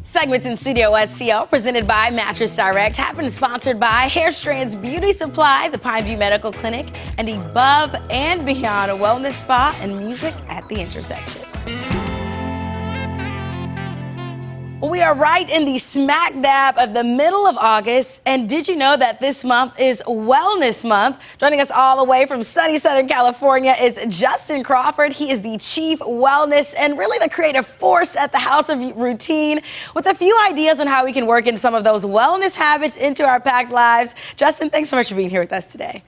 Segments in Studio STL presented by Mattress Direct have been sponsored by Hair Strands Beauty Supply, the Pineview Medical Clinic, and Above and Beyond, a wellness spa and music at the intersection. We are right in the smack dab of the middle of August, and did you know that this month is Wellness Month? Joining us all the way from sunny Southern California is Justin Crawford. He is the Chief Wellness and really the creative force at the House of Routine, with a few ideas on how we can work in some of those wellness habits into our packed lives. Justin, thanks so much for being here with us today.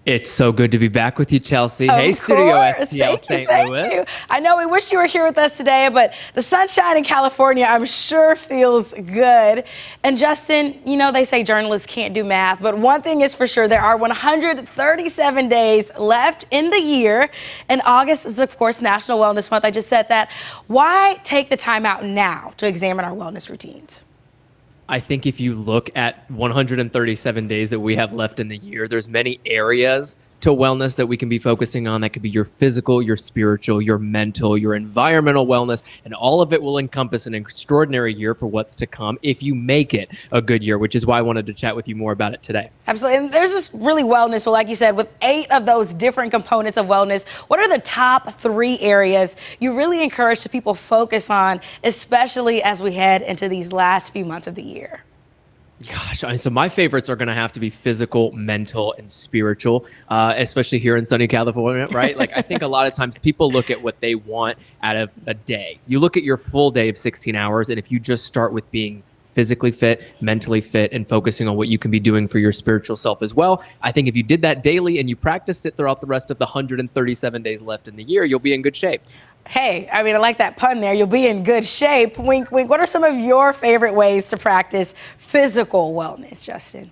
It's so good to be back with you, Chelsea. Hey, Studio STL St. Louis. I know we wish you were here with us today, but the sunshine in California, I'm sure, feels good. And Justin, you know, they say journalists can't do math, but one thing is for sure, there are 137 days left in the year, and August is, of course, National Wellness Month. I just said that. Why take the time out now to examine our wellness routines? I think if you look at 137 days that we have left in the year, there's many areas to wellness that we can be focusing on. That could be your physical, your spiritual, your mental, your environmental wellness, and all of it will encompass an extraordinary year for what's to come if you make it a good year, which is why I wanted to chat with you more about it today. Absolutely. And there's this really wellness, well, like you said, with 8 of those different components of wellness, what are the top 3 areas you really encourage the people focus on, especially as we head into these last few months of the year? Gosh, so my favorites are going to have to be physical, mental, and spiritual, especially here in sunny California, right? Like, I think a lot of times people look at what they want out of a day. You look at your full day of 16 hours, and if you just start with being physically fit, mentally fit, and focusing on what you can be doing for your spiritual self as well, I think if you did that daily and you practiced it throughout the rest of the 137 days left in the year, you'll be in good shape. Hey, I mean, I like that pun there. You'll be in good shape. Wink, wink. What are some of your favorite ways to practice physical wellness, Justin?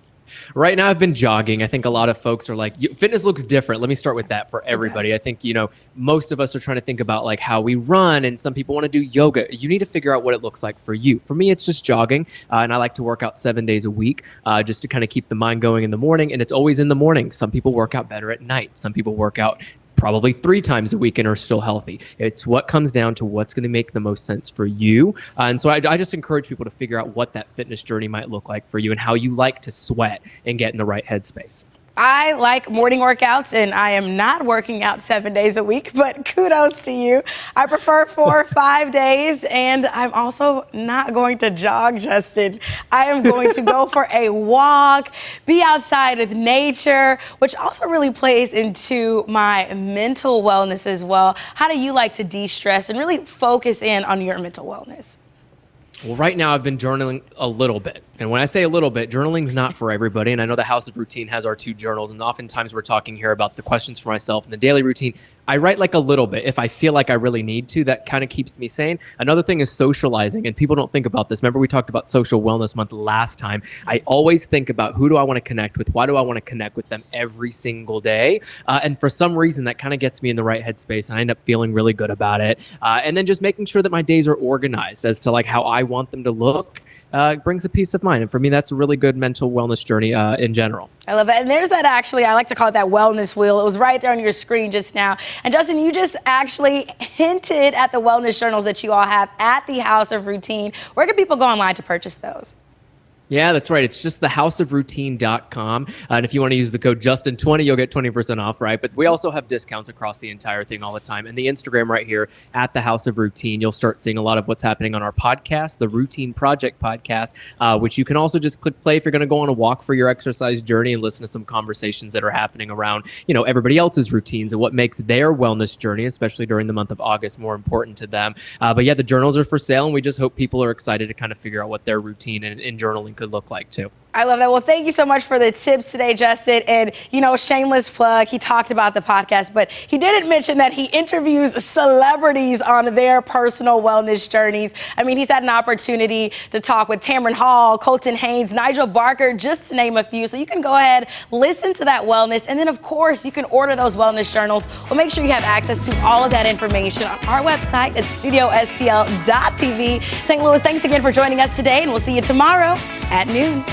Right now, I've been jogging. I think a lot of folks are like, fitness looks different. Let me start with that for everybody. I think, you know, most of us are trying to think about like how we run, and some people want to do yoga. You need to figure out what it looks like for you. For me, it's just jogging. And I like to work out 7 days a week just to kind of keep the mind going in the morning. And it's always in the morning. Some people work out better at night. Some people work out probably 3 times a week and are still healthy. It's what comes down to what's going to make the most sense for you. And so I just encourage people to figure out what that fitness journey might look like for you and how you like to sweat and get in the right headspace. I like morning workouts, and I am not working out 7 days a week, but kudos to you. I prefer 4 or 5 days, and I'm also not going to jog, Justin. I am going to go for a walk, be outside with nature, which also really plays into my mental wellness as well. How do you like to de-stress and really focus in on your mental wellness? Well, right now I've been journaling a little bit. And when I say a little bit, journaling's not for everybody. And I know the House of Routine has our 2 journals. And oftentimes we're talking here about the questions for myself and the daily routine. I write like a little bit if I feel like I really need to. That kind of keeps me sane. Another thing is socializing. And people don't think about this. Remember, we talked about Social Wellness Month last time. I always think about, who do I want to connect with? Why do I want to connect with them every single day? And for some reason, that kind of gets me in the right headspace. And I end up feeling really good about it. And then just making sure that my days are organized as to like how I want them to look. Brings a peace of mind. And for me, that's a really good mental wellness journey in general. I love that. And there's that, actually, I like to call it that wellness wheel. It was right there on your screen just now. And Justin, you just actually hinted at the wellness journals that you all have at the House of Routine. Where can people go online to purchase those? Yeah, that's right. It's just thehouseofroutine.com. And if you want to use the code Justin20, you'll get 20% off, right? But we also have discounts across the entire thing all the time. And the Instagram right here at the House of Routine, you'll start seeing a lot of what's happening on our podcast, the Routine Project podcast, which you can also just click play if you're going to go on a walk for your exercise journey and listen to some conversations that are happening around, you know, everybody else's routines and what makes their wellness journey, especially during the month of August, more important to them. But yeah, the journals are for sale, and we just hope people are excited to kind of figure out what their routine in journaling could look like too. I love that. Well, thank you so much for the tips today, Justin. And, you know, shameless plug, he talked about the podcast, but he didn't mention that he interviews celebrities on their personal wellness journeys. I mean, he's had an opportunity to talk with Tamron Hall, Colton Haynes, Nigel Barker, just to name a few. So you can go ahead, listen to that wellness, and then, of course, you can order those wellness journals. We'll make sure you have access to all of that information on our website at studiostl.tv. St. Louis, thanks again for joining us today, and we'll see you tomorrow at noon.